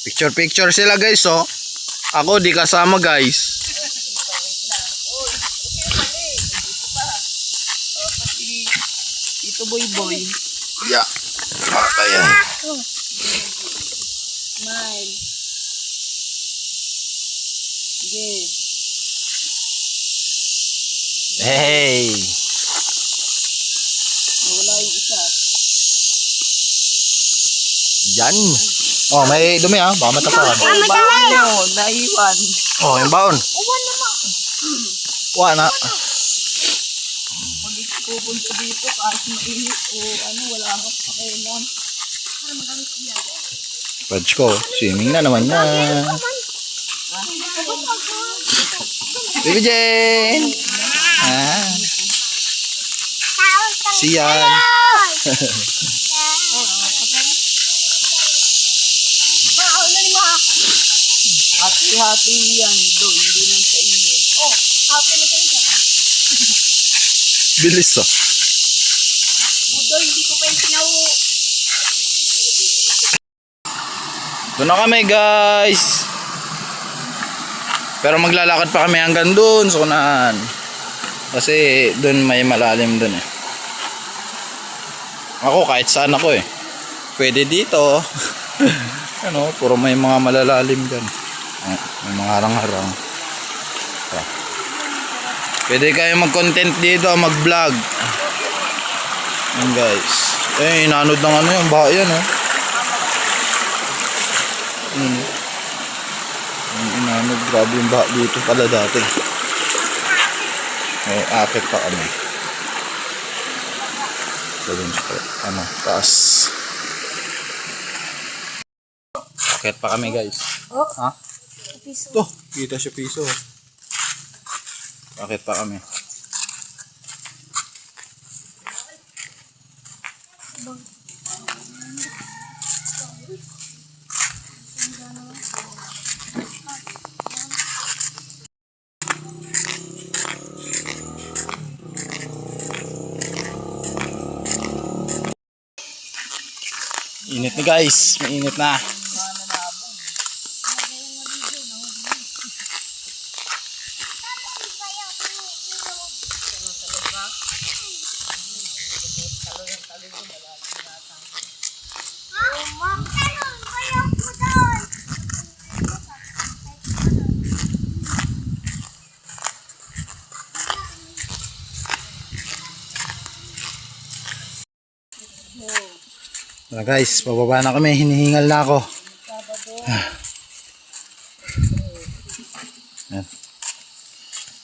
Picture sila guys, oh. Ako di kasama guys. Ito boy. Yeah. Ayan. Smile. Sige. Hey. Nawala yung isa. Yan. Oh, may dumi ah. Baka matapakan. Naiwan. Oh, yung baon. Uwan na. Pag pupunta dito kahit mainit o wala akong pakialam. Badge ko. Swimming na naman na. Baby Jane. Ah. Siyan. Hati-hati yan doon, hindi lang sa inyo. Oh, happy na kayo siya. Bilis ah. Budoy, hindi ko pa yung pinawo. Ito na kami guys. Pero maglalakad pa kami hanggang doon sa unahan. Kasi doon may malalim doon eh. Ako kahit saan ako eh. Pwede dito. Ano, puro may mga malalalim doon. May mga harang-harang. Pwede kayo mag-content dito, mag-vlog. Yan guys. Eh, inanod ng ano yung baha yan oh. Inanod, grabe yung baha dito pala dati. May akit pa kami. Ano, taas. Akit pa kami guys. Ha? Ito, kita siya piso. Bakit pa kami? Init na guys, mainit na. Na guys, pababa na kami, hinihingal na ako. Yan.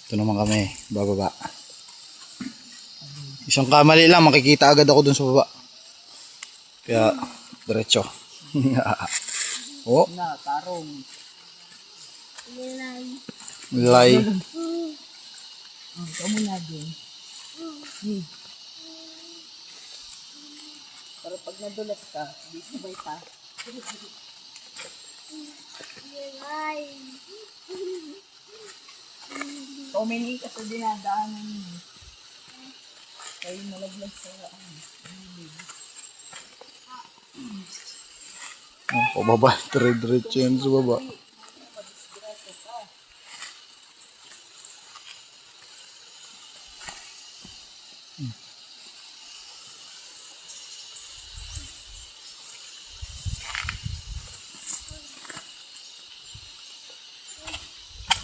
Ito naman kami, bababa. Isang kamali lang, makikita agad ako dun sa baba. Kaya, diretso. Oh. Na, tarong. Lay. Kamu na din. Pero pag nadulas ka, di sabay pa. Umini ka sa dinadaanan mo. Kayo nalaglag sa Pababa, dire-diretso yan sa baba.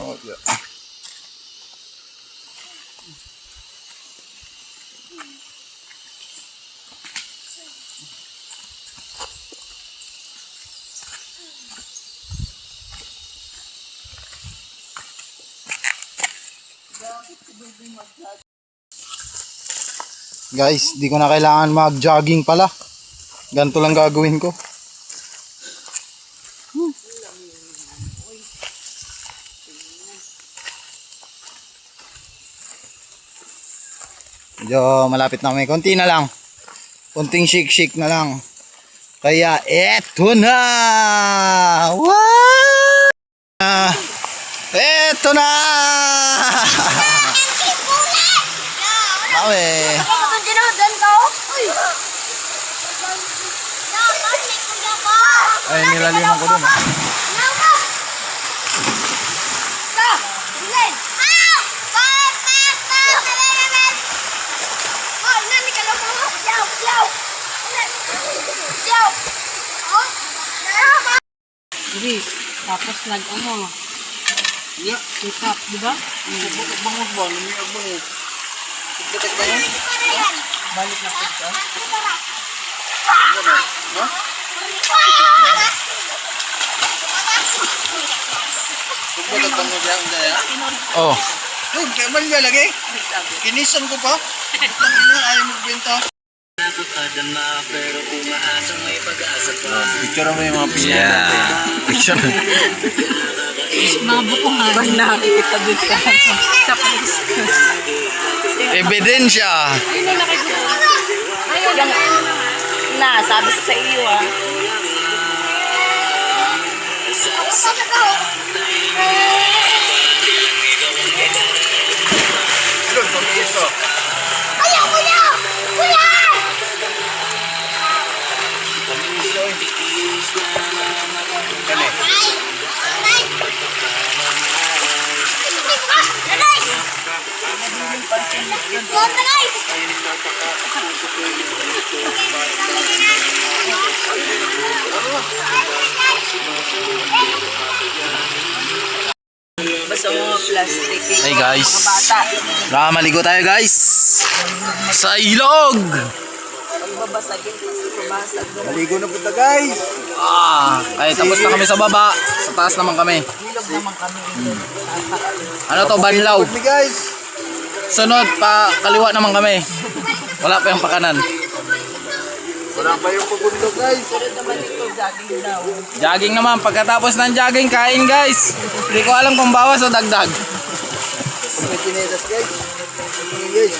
Oh, yeah. Guys, di ko na kailangan mag-jogging pala. Ganito lang gagawin ko. Medyo malapit na kami. Konti na lang. Konting shake na lang. Kaya eto na! Wow! Eto na! Mawe! Ay, nilaliman ko dun. Hindi. Tapos nag-ano. Nya, Pick up, di ba? bukod bangus ba? Lumiyak bangus. Tigdatak bangus? Balik na po ka. Ha? Tigdatak bangus yan, ya? Oh. Huwag, kaya man ba lagi? Kinisan ko pa. Ang ina, ayaw magbenta. Picture mo yung mga pinili. Yeah. Picture. Mga bukungan. Ba nakikita dun sa sa place. Ebidensya. Ayun na nakikita. Ayun na. Sabi sa iyo ah. Doon, pag-iso. Basta mga plastic. Hey guys. Mga bata. Maligo tayo guys. Sa ilog. Pagbabasagin kasi pabasag. Maligo na punta guys. Ay, tapos na kami sa baba. Sa taas naman kami. Ilog naman kami. Ano to, Banlaw? Good me guys. Sunod, pa kaliwa naman kami. Wala pa yung pakanan. Wala pa yung pagundog guys. Sunod naman ito, jogging daw. Jogging naman. Pagkatapos ng jogging, kain guys. Hindi ko alam kung bawas o dagdag. May chinelas guys. Tingin guys.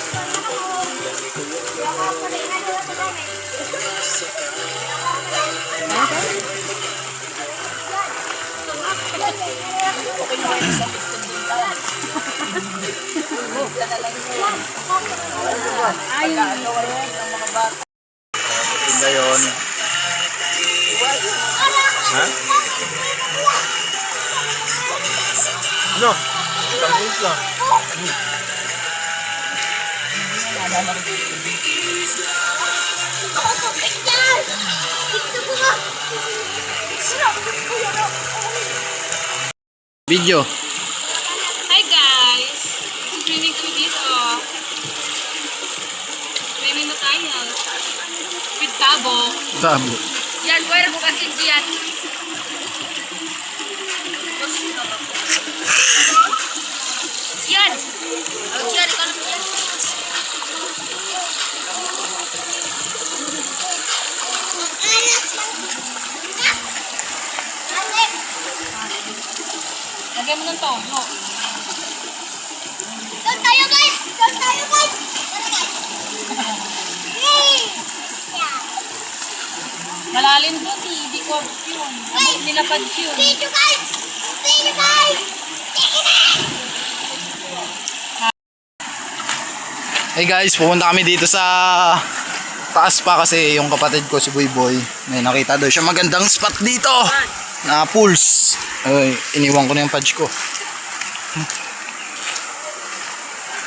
Ay, ano ng mga bata. Tinda yun. Ha? Ano? Tamis lang. Video. Hi guys! Swimming kami dito. Swimming na tayo. With tabo. Tabo. Yan, pwede mo kasi diyan. Yan! Yan, ikaw na yan. Lagyan mo ng tono. Doon tayo guys! Doon tayo guys! Tara guys! Yay! Yeah. Malalim doon eh. Hindi ko yun. Nilapad yun. Video guys! Video guys! Hey guys, pupunta kami dito sa taas pa kasi yung kapatid ko si Boy Boy may nakita doon siya magandang spot dito na pools. Ay, iniwan ko na yung pudge ko.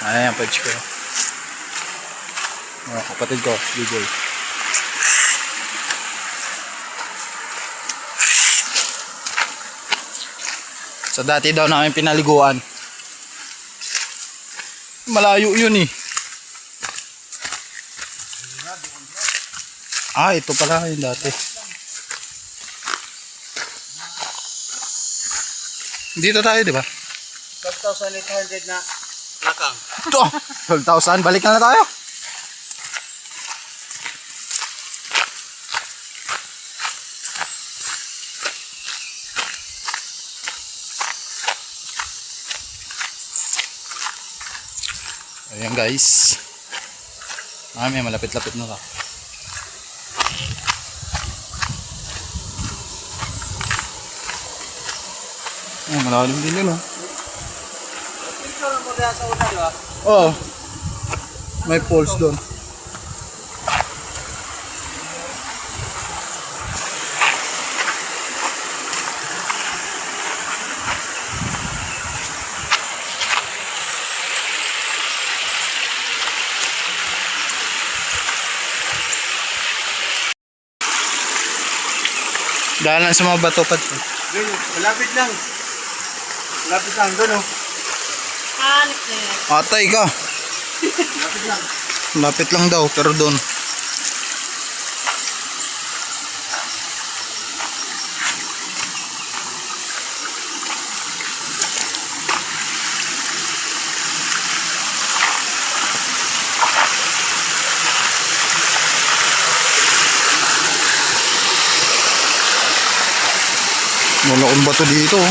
Ay, yung pudge ko. Oh, kapatid ko, Boy Boy. So dati daw namin pinaliguan. Malayo yun eh. Ah, ito pala yung dati. Dito tayo, di ba? 12,800 na lakang. Ito, 12,000. Balik na tayo. Ayan guys. May malapit-lapit na ka. Malalim din yun, oh. Picture mo diyan sa una, di ba? Oo. May poles doon. Dahil lang sa mga bato pa. Doon, malapit lang. Malapit lang, doon oh. Hanip na yan. Atay ka. Malapit lang. Lapit lang daw, pero doon. Malaking bato dito. Oh.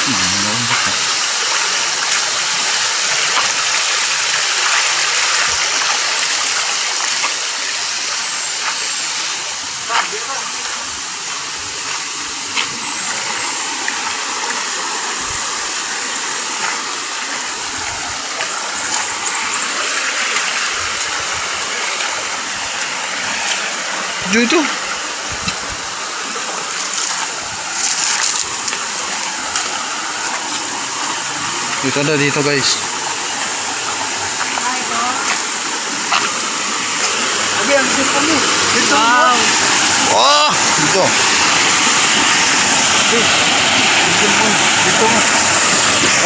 Malaking bato. Dito. Dito na dito guys. Sabi, ang sip kami. Dito Wow. Oh! Dito. Dito mo.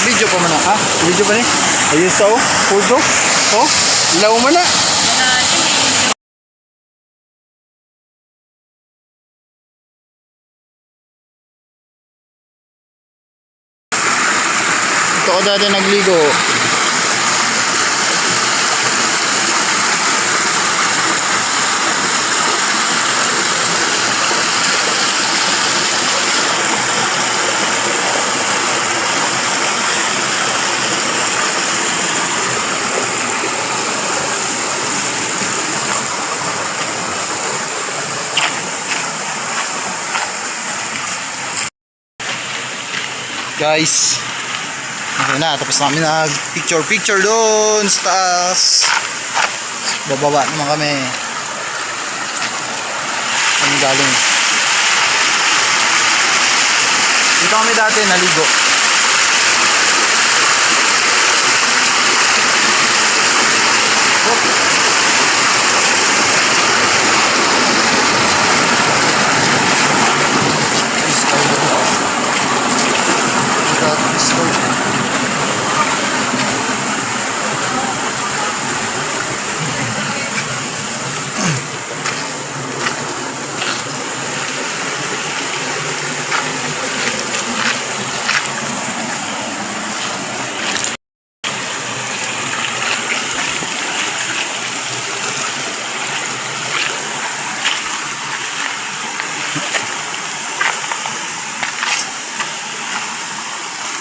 Kabidyo pa man Ha? Video pa ni? Ayun sa oh. Pulso. Oh. Ilaw mo na. Malalim eh. Dito ko dati nagligo. Guys, okay na, tapos namin nag picture doon sa taas. Bababa naman kami. Kami galing. Dito kami dati naligo.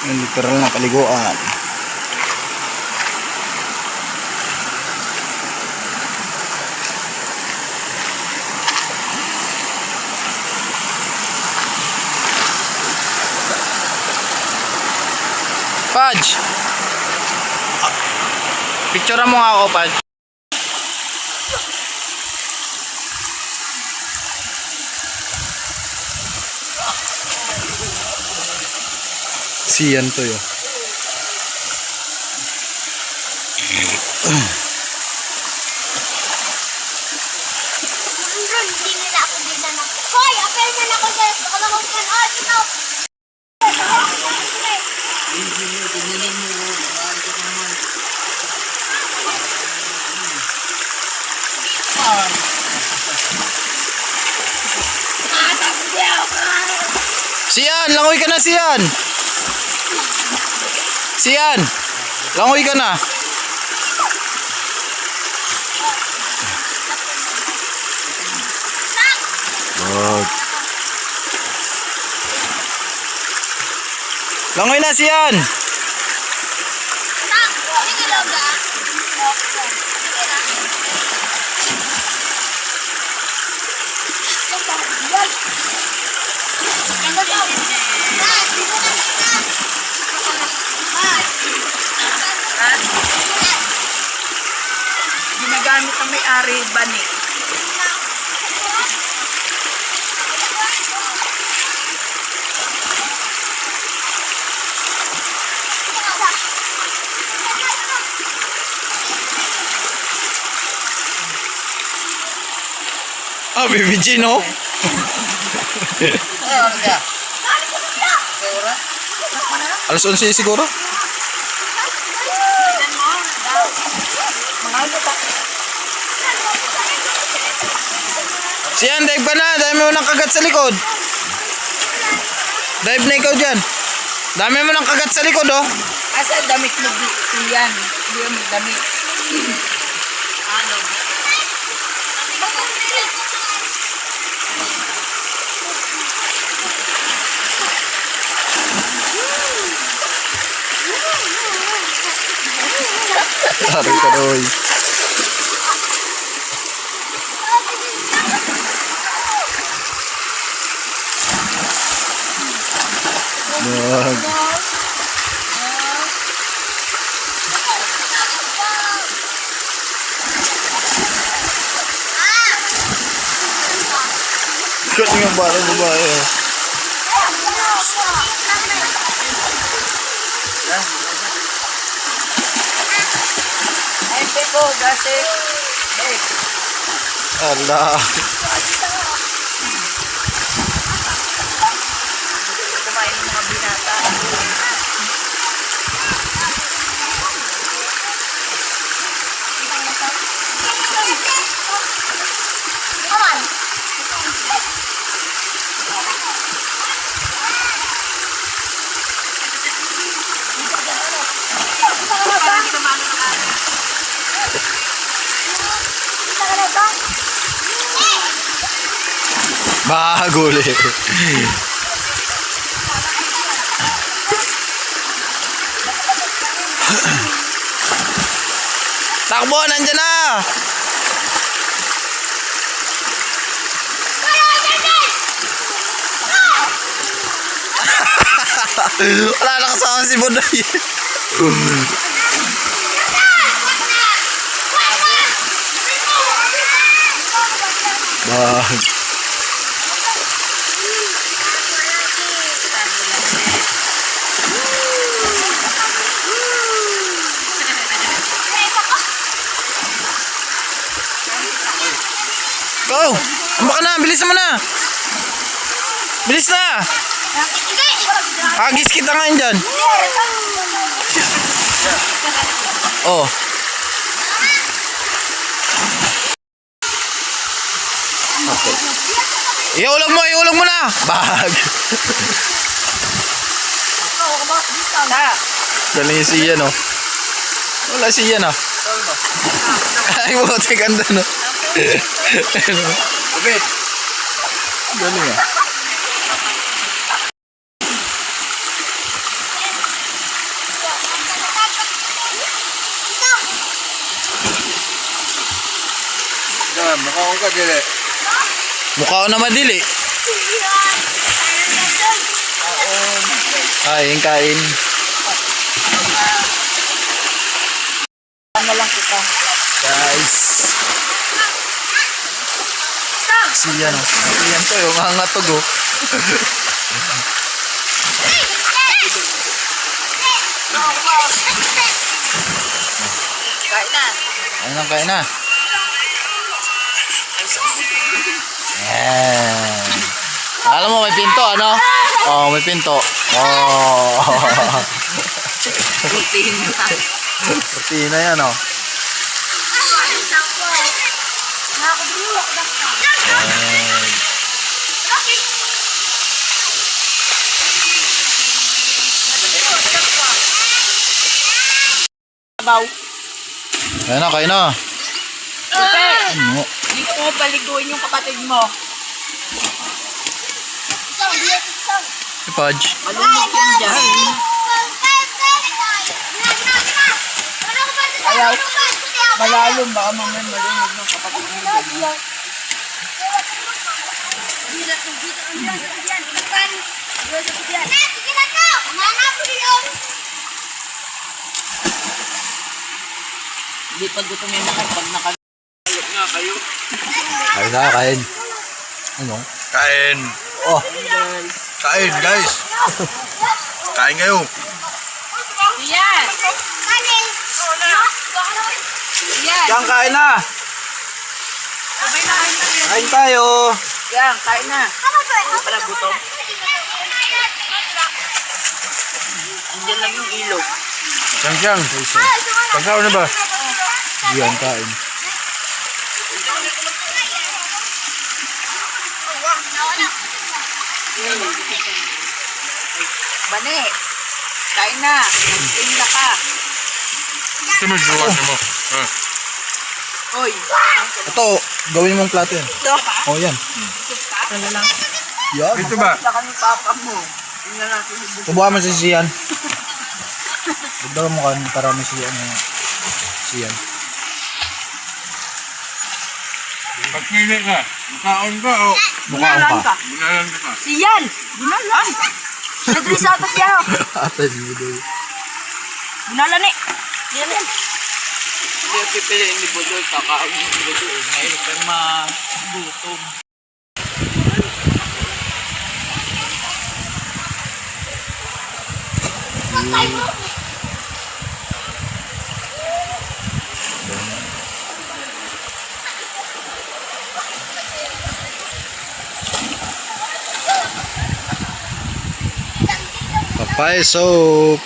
Yung literal na paliguan. Pudge! Picture mo nga ako, Pudge. Siyan to yun. Hindi nila ako din na. Hoy, apel man ako sa kalawang panood. Ito. Siyan! Langoy ka na, Siyan! Siyan! Langoy ka na! Good. Langoy na, Siyan! Sige lang ba? Ginagamit ang may-ari bani. Ah, Baby Jean, oh. Ay, ano kaya? Kaya ora? Alas 11 siguro. Siyan, dive ka na. Dami mo ng kagat sa likod. Dive na ikaw dyan. Dami mo ng kagat sa likod, oh. Asa damit mo yan? Hindi mo damit. Aray ka, Roy. Wag. Shot nga parang babae, oh. Ay, Peko, dati. Ala. Kumain ng mga binata. Baguli. Takbo, nandyan na. Wala na kasama si Bodoy. Bag. Go! Amba ka na, bilis mo na. Bilis na. Agis kita ngayon dyan. Oh. Okay. Iulog mo na. Bag. Galing si Ian, oh. Wala si Ian, oh. Ay, buti ganda, no. Ubed. Galing, ah. Yan, mukha ko ka dili. Mukha ko na madili. Kain. Ano lang kita. Guys. Siyan, oh. Siyan to, yung hangatog, oh. Kain na. Yan. Alam mo, may pinto, ano? Oh, may pinto. Oh. Rutina yan, oh. Yan. Sabaw. Kain na. Pepe, Ano? dito mo paliguin yung kapatid mo. Si Pudge. Malumot yan dyan. Ayaw. Malalim, baka mamaya malumot ng kapatid mo. Ganyan. Hindi pa gutom yung mga pag naka... Kain. Ano? Kain. Oh. Kain, guys. Kain kayo. Yan! Yan! Diyan, kain na. Sabay na kain tayo. Kain tayo. Yan, kain na. Para gutom. Andiyan lang yung ilog. Siyang. Pagkaon na ba? Yan, kain. Bane, kain na. Tinda ka. Ito mo, buwan mo. Oy. Ito, gawin mong plato yan. Ito. Oh, yan. Yan. Ito ba? Sa kami papa mo. Tingnan natin yung buto. Subukan mo si Sian. Dagdagan mo kan para may Sian. Sian. Pagpili ka. Makaon ka o. Mukhaan ka. Bunalan ka pa. Siyan! Bunalan! Nadris ata siya. Ate, di ba? Bunalan eh. Yan yan. Hindi pipiliin ni Budol. Kakain ni Budol. Ngayon ka magutom. Papaya soup.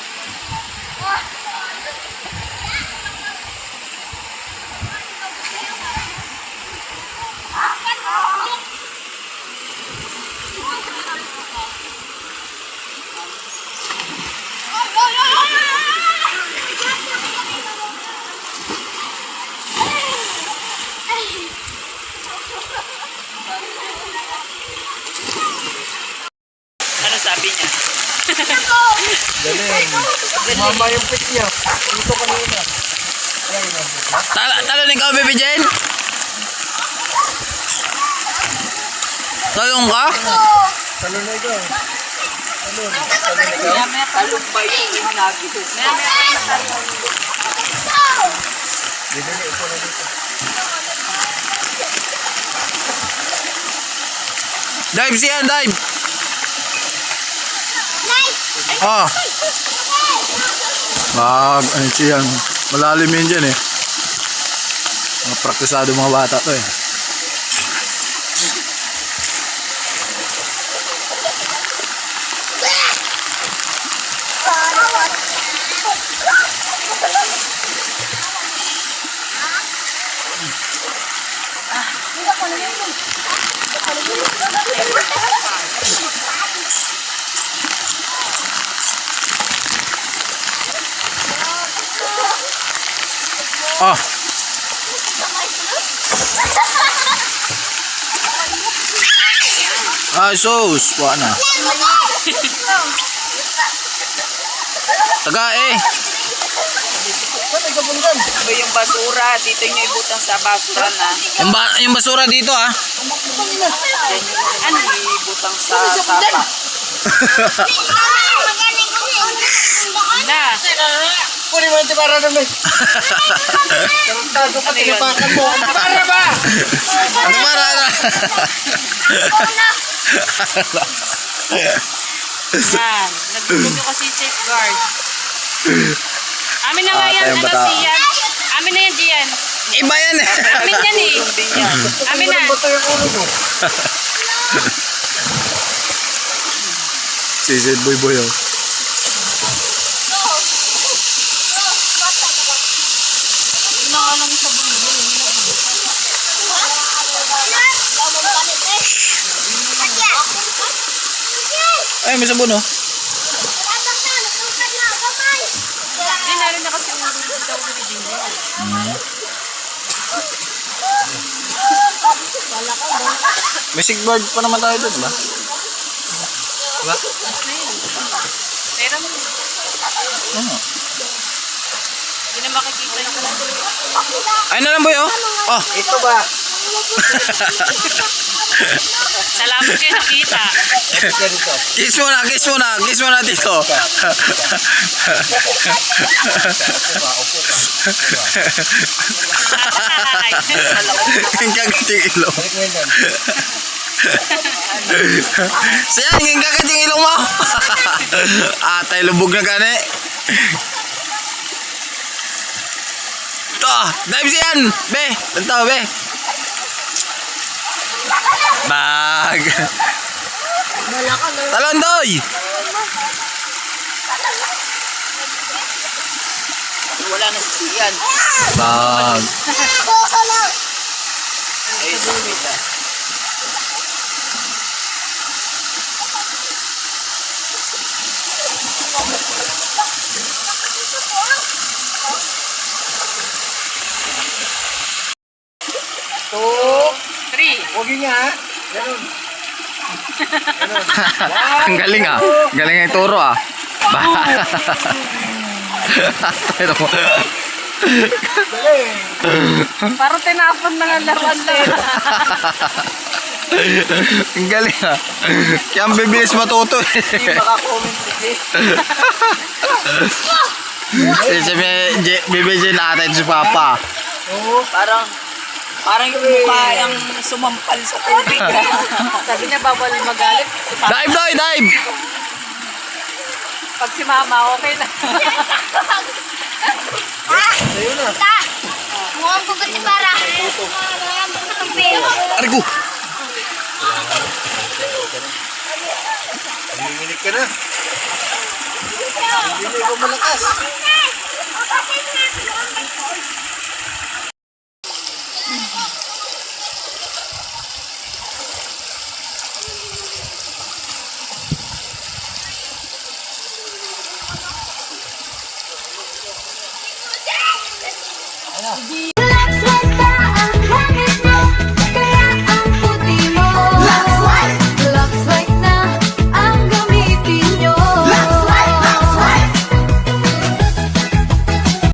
Ano sabi niya? Galing. Mama yung pick niya. Dito kanina. Talon ikaw, Bebe Jen? Talong ka? Talon na ikaw. Maya talong ba yung hinagi ko? Maya talong. Dive siya, dive. Ah. Ano siya? Malalim yun dyan eh. Mga praktisado mga bata to eh. Ah. Sus, wala na. Taga eh. Ba yung basura? Dito nyo ibutang sa basura na. Yung basura dito ah. Ano ibutang sa sapa? Na. Puri mo ito para naman. Tarantado ka, tinapakan mo. Para ba? Ano para na? Yan. Nagtulog yung kasi safeguard. Amin na nga yan, tayong ano bata. siyan. Amin na yan, Gian. Iba yan eh. Amin yan eh. Amin na. Bato yung ulo mo. Sisid boy boy oh. Ay, may sabon oh. Hindi na rin na kasi ulo daw ni Jingle. May sigboard pa naman tayo doon ba? Diba? Pero mo, Oo. hindi na makikita yung Ay na lang boy oh. Oh. Ito ba? salamat kayo nakita. Kiss mo na, kiss mo na, kiss mo na dito. Ay, Ang kagating ilong. Siyan, ang kagating ilong mo. Atay, lubog na gani. Ito, dive siyan. Be, lantaw be. Talon, Doy! Wala na sisiyan. Bag. Ay, wait lang. Huwag nga ha. Ganun. Ang galing ah. Galing ang turo ah. Tayo mo. Parang tinapon na ng laruan din. Ang galing ah. Kaya ang bibilis matuto eh. Maka-comment si Jay. Bibigyan natin si Papa. Parang yung mukha yung sumampal sa tubig. Sabi niya, bawal magalit. Dive, Doy! Dive! Pag si mama, okay na. Ta! Mukhang pagod para. Mukhang pagod ng pera. Arigo! Nanginginig ka na. Hindi na ikaw malakas.